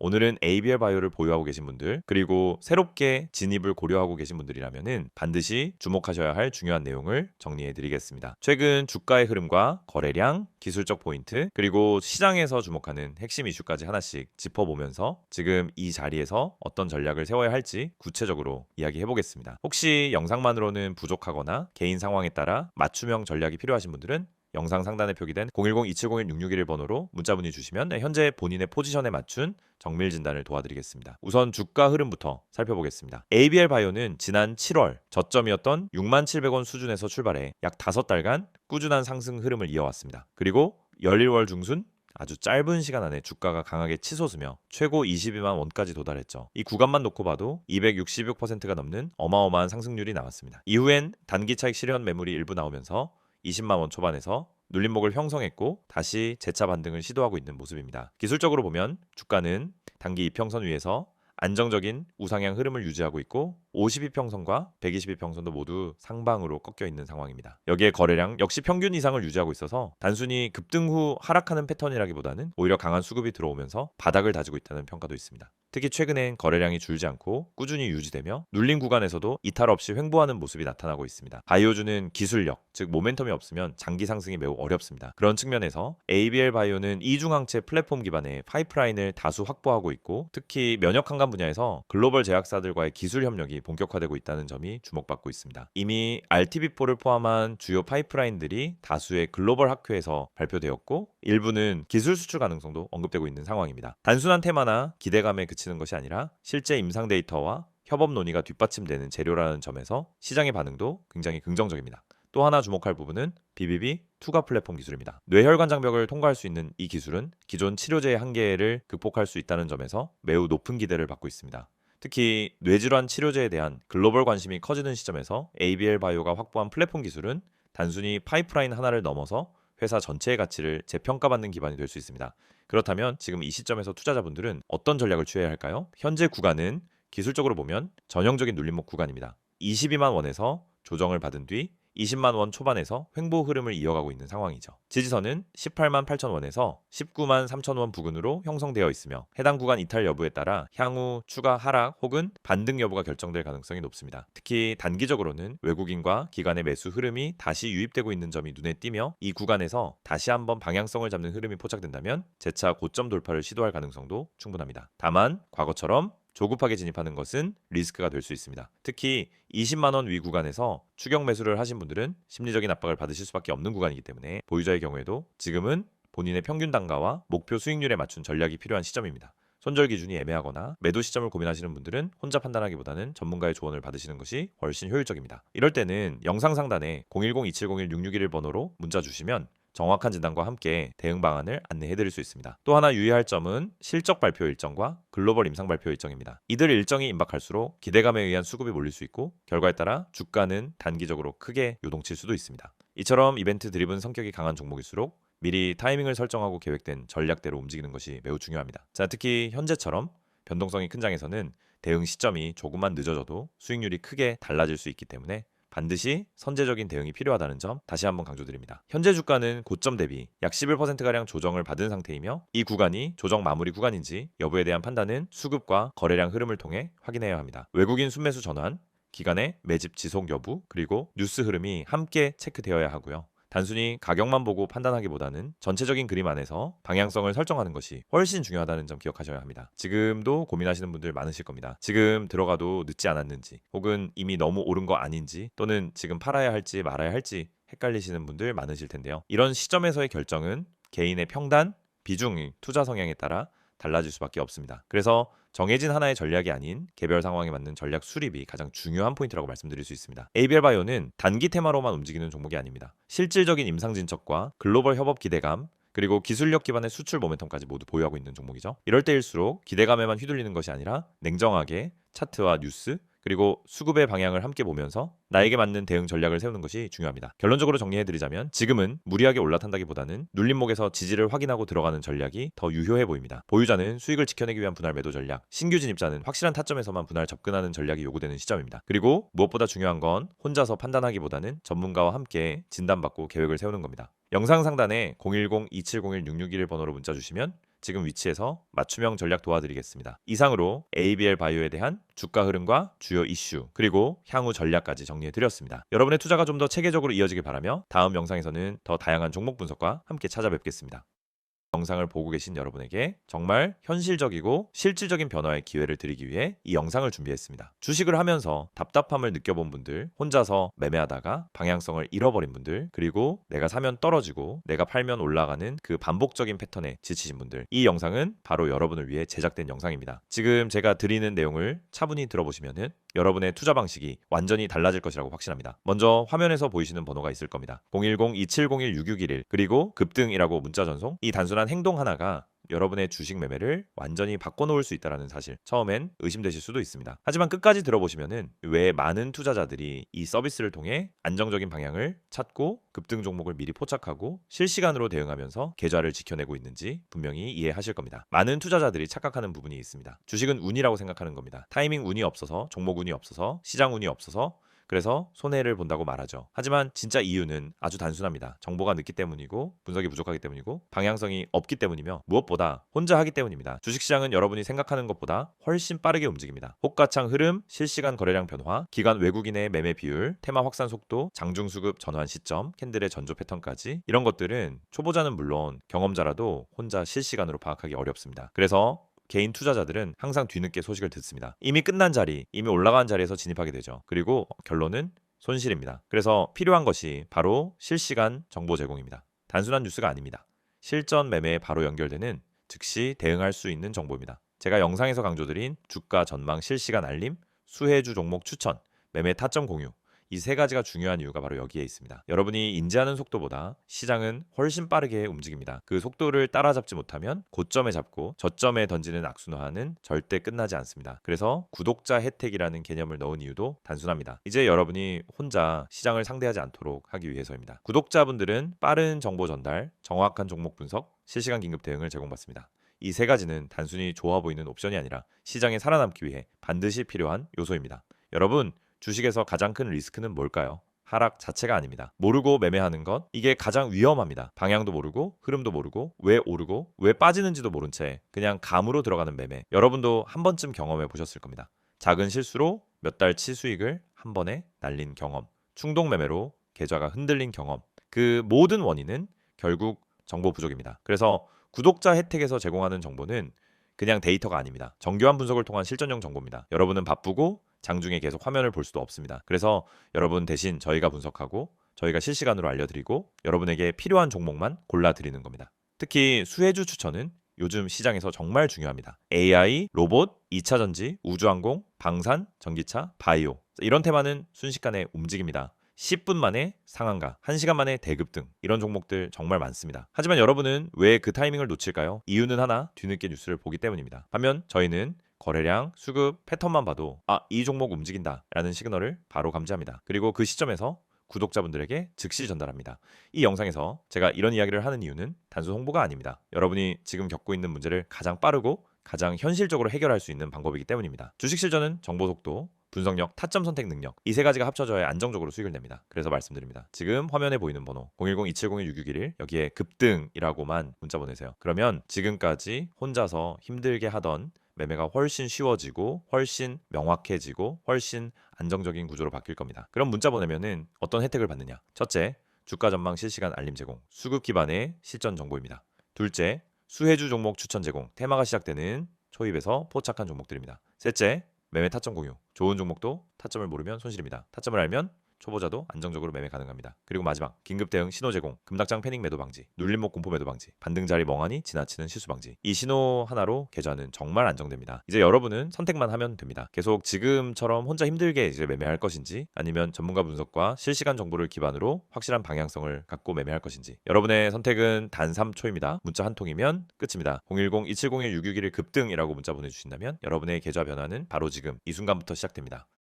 오늘은 ABL 바이오를 보유하고 계신 분들, 그리고 새롭게 진입을 고려하고 계신 분들이라면은 반드시 주목하셔야 할 중요한 내용을 정리해 드리겠습니다. 최근 주가의 흐름과 거래량, 기술적 포인트, 그리고 시장에서 주목하는 핵심 이슈까지 하나씩 짚어보면서 지금 이 자리에서 어떤 전략을 세워야 할지 구체적으로 이야기해 보겠습니다. 혹시 영상만으로는 부족하거나 개인 상황에 따라 맞춤형 전략이 필요하신 분들은 영상 상단에 표기된 010-2701-6611번으로 문자 문의 주시면 현재 본인의 포지션에 맞춘 정밀 진단을 도와드리겠습니다. 우선 주가 흐름부터 살펴보겠습니다. ABL 바이오는 지난 7월 저점이었던 67,000원 수준에서 출발해 약 5달간 꾸준한 상승 흐름을 이어왔습니다. 그리고 11월 중순 아주 짧은 시간 안에 주가가 강하게 치솟으며 최고 22만 원까지 도달했죠. 이 구간만 놓고 봐도 266%가 넘는 어마어마한 상승률이 나왔습니다. 이후엔 단기 차익 실현 매물이 일부 나오면서 20만 원 초반에서 눌림목을 형성했고 다시 재차 반등을 시도하고 있는 모습입니다. 기술적으로 보면 주가는 단기 이평선 위에서 안정적인 우상향 흐름을 유지하고 있고 52평선과 122평선도 모두 상방으로 꺾여 있는 상황입니다. 여기에 거래량 역시 평균 이상을 유지하고 있어서 단순히 급등 후 하락하는 패턴이라기보다는 오히려 강한 수급이 들어오면서 바닥을 다지고 있다는 평가도 있습니다. 특히 최근엔 거래량이 줄지 않고 꾸준히 유지되며 눌린 구간에서도 이탈 없이 횡보하는 모습이 나타나고 있습니다. 바이오주는 기술력, 즉 모멘텀이 없으면 장기 상승이 매우 어렵습니다. 그런 측면에서 ABL 바이오는 이중항체 플랫폼 기반의 파이프라인을 다수 확보하고 있고 특히 면역 항암 분야에서 글로벌 제약사들과의 기술 협력이 본격화되고 있다는 점이 주목받고 있습니다. 이미 RTB4를 포함한 주요 파이프라인들이 다수의 글로벌 학회에서 발표되었고 일부는 기술 수출 가능성도 언급되고 있는 상황입니다. 단순한 테마나 기대감에 그치는 것이 아니라 실제 임상 데이터와 협업 논의가 뒷받침되는 재료라는 점에서 시장의 반응도 굉장히 긍정적입니다. 또 하나 주목할 부분은 BBB 투과 플랫폼 기술입니다. 뇌혈관 장벽을 통과할 수 있는 이 기술은 기존 치료제의 한계를 극복할 수 있다는 점에서 매우 높은 기대를 받고 있습니다. 특히 뇌질환 치료제에 대한 글로벌 관심이 커지는 시점에서 ABL 바이오가 확보한 플랫폼 기술은 단순히 파이프라인 하나를 넘어서 회사 전체의 가치를 재평가받는 기반이 될 수 있습니다. 그렇다면 지금 이 시점에서 투자자분들은 어떤 전략을 취해야 할까요? 현재 구간은 기술적으로 보면 전형적인 눌림목 구간입니다. 22만 원에서 조정을 받은 뒤 20만 원 초반에서 횡보 흐름을 이어가고 있는 상황이죠. 지지선은 18만 8천 원에서 19만 3천 원 부근으로 형성되어 있으며 해당 구간 이탈 여부에 따라 향후 추가 하락 혹은 반등 여부가 결정될 가능성이 높습니다. 특히 단기적으로는 외국인과 기관의 매수 흐름이 다시 유입되고 있는 점이 눈에 띄며 이 구간에서 다시 한번 방향성을 잡는 흐름이 포착된다면 재차 고점 돌파를 시도할 가능성도 충분합니다. 다만 과거처럼 조급하게 진입하는 것은 리스크가 될 수 있습니다. 특히 20만 원 위 구간에서 추격 매수를 하신 분들은 심리적인 압박을 받으실 수밖에 없는 구간이기 때문에 보유자의 경우에도 지금은 본인의 평균 단가와 목표 수익률에 맞춘 전략이 필요한 시점입니다. 손절 기준이 애매하거나 매도 시점을 고민하시는 분들은 혼자 판단하기보다는 전문가의 조언을 받으시는 것이 훨씬 효율적입니다. 이럴 때는 영상 상단에 010-2701-6611번호로 문자 주시면 정확한 진단과 함께 대응 방안을 안내해 드릴 수 있습니다. 또 하나 유의할 점은 실적 발표 일정과 글로벌 임상 발표 일정입니다. 이들 일정이 임박할수록 기대감에 의한 수급이 몰릴 수 있고 결과에 따라 주가는 단기적으로 크게 요동칠 수도 있습니다. 이처럼 이벤트 드리븐 성격이 강한 종목일수록 미리 타이밍을 설정하고 계획된 전략대로 움직이는 것이 매우 중요합니다. 자, 특히 현재처럼 변동성이 큰 장에서는 대응 시점이 조금만 늦어져도 수익률이 크게 달라질 수 있기 때문에 반드시 선제적인 대응이 필요하다는 점 다시 한번 강조드립니다. 현재 주가는 고점 대비 약 11%가량 조정을 받은 상태이며 이 구간이 조정 마무리 구간인지 여부에 대한 판단은 수급과 거래량 흐름을 통해 확인해야 합니다. 외국인 순매수 전환, 기관의 매집 지속 여부, 그리고 뉴스 흐름이 함께 체크되어야 하고요. 단순히 가격만 보고 판단하기보다는 전체적인 그림 안에서 방향성을 설정하는 것이 훨씬 중요하다는 점 기억하셔야 합니다. 지금도 고민하시는 분들 많으실 겁니다. 지금 들어가도 늦지 않았는지 혹은 이미 너무 오른 거 아닌지 또는 지금 팔아야 할지 말아야 할지 헷갈리시는 분들 많으실 텐데요. 이런 시점에서의 결정은 개인의 평단, 비중, 투자 성향에 따라 달라질 수밖에 없습니다. 그래서 정해진 하나의 전략이 아닌 개별 상황에 맞는 전략 수립이 가장 중요한 포인트라고 말씀드릴 수 있습니다. ABL 바이오는 단기 테마로만 움직이는 종목이 아닙니다. 실질적인 임상 진척과 글로벌 협업 기대감, 그리고 기술력 기반의 수출 모멘텀까지 모두 보유하고 있는 종목이죠. 이럴 때일수록 기대감에만 휘둘리는 것이 아니라 냉정하게 차트와 뉴스, 그리고 수급의 방향을 함께 보면서 나에게 맞는 대응 전략을 세우는 것이 중요합니다. 결론적으로 정리해드리자면 지금은 무리하게 올라탄다기보다는 눌림목에서 지지를 확인하고 들어가는 전략이 더 유효해 보입니다. 보유자는 수익을 지켜내기 위한 분할 매도 전략, 신규 진입자는 확실한 타점에서만 분할 접근하는 전략이 요구되는 시점입니다. 그리고 무엇보다 중요한 건 혼자서 판단하기보다는 전문가와 함께 진단받고 계획을 세우는 겁니다. 영상 상단에 010-2701-6621번호로 문자 주시면 지금 위치에서 맞춤형 전략 도와드리겠습니다. 이상으로 ABL 바이오에 대한 주가 흐름과 주요 이슈 그리고 향후 전략까지 정리해드렸습니다. 여러분의 투자가 좀 더 체계적으로 이어지길 바라며 다음 영상에서는 더 다양한 종목 분석과 함께 찾아뵙겠습니다. 영상을 보고 계신 여러분에게 정말 현실적이고 실질적인 변화의 기회를 드리기 위해 이 영상을 준비했습니다. 주식을 하면서 답답함을 느껴본 분들, 혼자서 매매하다가 방향성을 잃어버린 분들, 그리고 내가 사면 떨어지고 내가 팔면 올라가는 그 반복적인 패턴에 지치신 분들, 이 영상은 바로 여러분을 위해 제작된 영상입니다. 지금 제가 드리는 내용을 차분히 들어보시면은 여러분의 투자 방식이 완전히 달라질 것이라고 확신합니다. 먼저 화면에서 보이시는 번호가 있을 겁니다. 010-2701-6611 그리고 급등이라고 문자 전송. 이 단순한 행동 하나가 여러분의 주식 매매를 완전히 바꿔놓을 수 있다는 사실, 처음엔 의심되실 수도 있습니다. 하지만 끝까지 들어보시면은 왜 많은 투자자들이 이 서비스를 통해 안정적인 방향을 찾고 급등 종목을 미리 포착하고 실시간으로 대응하면서 계좌를 지켜내고 있는지 분명히 이해하실 겁니다. 많은 투자자들이 착각하는 부분이 있습니다. 주식은 운이라고 생각하는 겁니다. 타이밍 운이 없어서, 종목 운이 없어서, 시장 운이 없어서 그래서 손해를 본다고 말하죠. 하지만 진짜 이유는 아주 단순합니다. 정보가 늦기 때문이고 분석이 부족하기 때문이고 방향성이 없기 때문이며 무엇보다 혼자 하기 때문입니다. 주식시장은 여러분이 생각하는 것보다 훨씬 빠르게 움직입니다. 호가창 흐름, 실시간 거래량 변화, 기관 외국인의 매매 비율, 테마 확산 속도, 장중 수급 전환 시점, 캔들의 전조 패턴까지 이런 것들은 초보자는 물론 경험자라도 혼자 실시간으로 파악하기 어렵습니다. 그래서 개인 투자자들은 항상 뒤늦게 소식을 듣습니다. 이미 끝난 자리, 이미 올라간 자리에서 진입하게 되죠. 그리고 결론은 손실입니다. 그래서 필요한 것이 바로 실시간 정보 제공입니다. 단순한 뉴스가 아닙니다. 실전 매매에 바로 연결되는 즉시 대응할 수 있는 정보입니다. 제가 영상에서 강조드린 주가 전망 실시간 알림, 수혜주 종목 추천, 매매 타점 공유, 이 세 가지가 중요한 이유가 바로 여기에 있습니다. 여러분이 인지하는 속도보다 시장은 훨씬 빠르게 움직입니다. 그 속도를 따라잡지 못하면 고점에 잡고 저점에 던지는 악순환은 절대 끝나지 않습니다. 그래서 구독자 혜택이라는 개념을 넣은 이유도 단순합니다. 이제 여러분이 혼자 시장을 상대하지 않도록 하기 위해서입니다. 구독자분들은 빠른 정보 전달, 정확한 종목 분석, 실시간 긴급 대응을 제공받습니다. 이 세 가지는 단순히 좋아 보이는 옵션이 아니라 시장에 살아남기 위해 반드시 필요한 요소입니다. 여러분, 주식에서 가장 큰 리스크는 뭘까요? 하락 자체가 아닙니다. 모르고 매매하는 것, 이게 가장 위험합니다. 방향도 모르고 흐름도 모르고 왜 오르고 왜 빠지는지도 모른 채 그냥 감으로 들어가는 매매. 여러분도 한 번쯤 경험해 보셨을 겁니다. 작은 실수로 몇 달치 수익을 한 번에 날린 경험, 충동 매매로 계좌가 흔들린 경험, 그 모든 원인은 결국 정보 부족입니다. 그래서 구독자 혜택에서 제공하는 정보는 그냥 데이터가 아닙니다. 정교한 분석을 통한 실전형 정보입니다. 여러분은 바쁘고 장중에 계속 화면을 볼 수도 없습니다. 그래서 여러분 대신 저희가 분석하고 저희가 실시간으로 알려드리고 여러분에게 필요한 종목만 골라드리는 겁니다. 특히 수혜주 추천은 요즘 시장에서 정말 중요합니다. AI, 로봇, 2차 전지, 우주항공, 방산, 전기차, 바이오 이런 테마는 순식간에 움직입니다. 10분 만에 상한가, 1시간 만에 대급등 이런 종목들 정말 많습니다. 하지만 여러분은 왜 그 타이밍을 놓칠까요? 이유는 하나, 뒤늦게 뉴스를 보기 때문입니다. 반면 저희는 거래량, 수급, 패턴만 봐도 이 종목 움직인다 라는 시그널을 바로 감지합니다. 그리고 그 시점에서 구독자분들에게 즉시 전달합니다. 이 영상에서 제가 이런 이야기를 하는 이유는 단순 홍보가 아닙니다. 여러분이 지금 겪고 있는 문제를 가장 빠르고 가장 현실적으로 해결할 수 있는 방법이기 때문입니다. 주식 실전은 정보 속도, 분석력, 타점 선택 능력 이 세 가지가 합쳐져야 안정적으로 수익을 냅니다. 그래서 말씀드립니다. 지금 화면에 보이는 번호 010-2701-6611 여기에 급등이라고만 문자 보내세요. 그러면 지금까지 혼자서 힘들게 하던 매매가 훨씬 쉬워지고 훨씬 명확해지고 훨씬 안정적인 구조로 바뀔 겁니다. 그럼 문자 보내면은 어떤 혜택을 받느냐? 첫째, 주가 전망 실시간 알림 제공, 수급 기반의 실전 정보입니다. 둘째, 수혜주 종목 추천 제공, 테마가 시작되는 초입에서 포착한 종목들입니다. 셋째, 매매 타점 공유, 좋은 종목도 타점을 모르면 손실입니다. 타점을 알면 초보자도 안정적으로 매매 가능합니다. 그리고 마지막, 긴급 대응 신호 제공, 급락장 패닉 매도 방지, 눌림목 공포 매도 방지, 반등 자리 멍하니 지나치는 실수 방지. 이 신호 하나로 계좌는 정말 안정됩니다. 이제 여러분은 선택만 하면 됩니다. 계속 지금처럼 혼자 힘들게 이제 매매할 것인지 아니면 전문가 분석과 실시간 정보를 기반으로 확실한 방향성을 갖고 매매할 것인지 여러분의 선택은 단 3초입니다. 문자 한 통이면 끝입니다. 010-2701-6611 급등이라고 문자 보내주신다면 여러분의 계좌 변화는 바로 지금 이 순간부터 시작됩니다.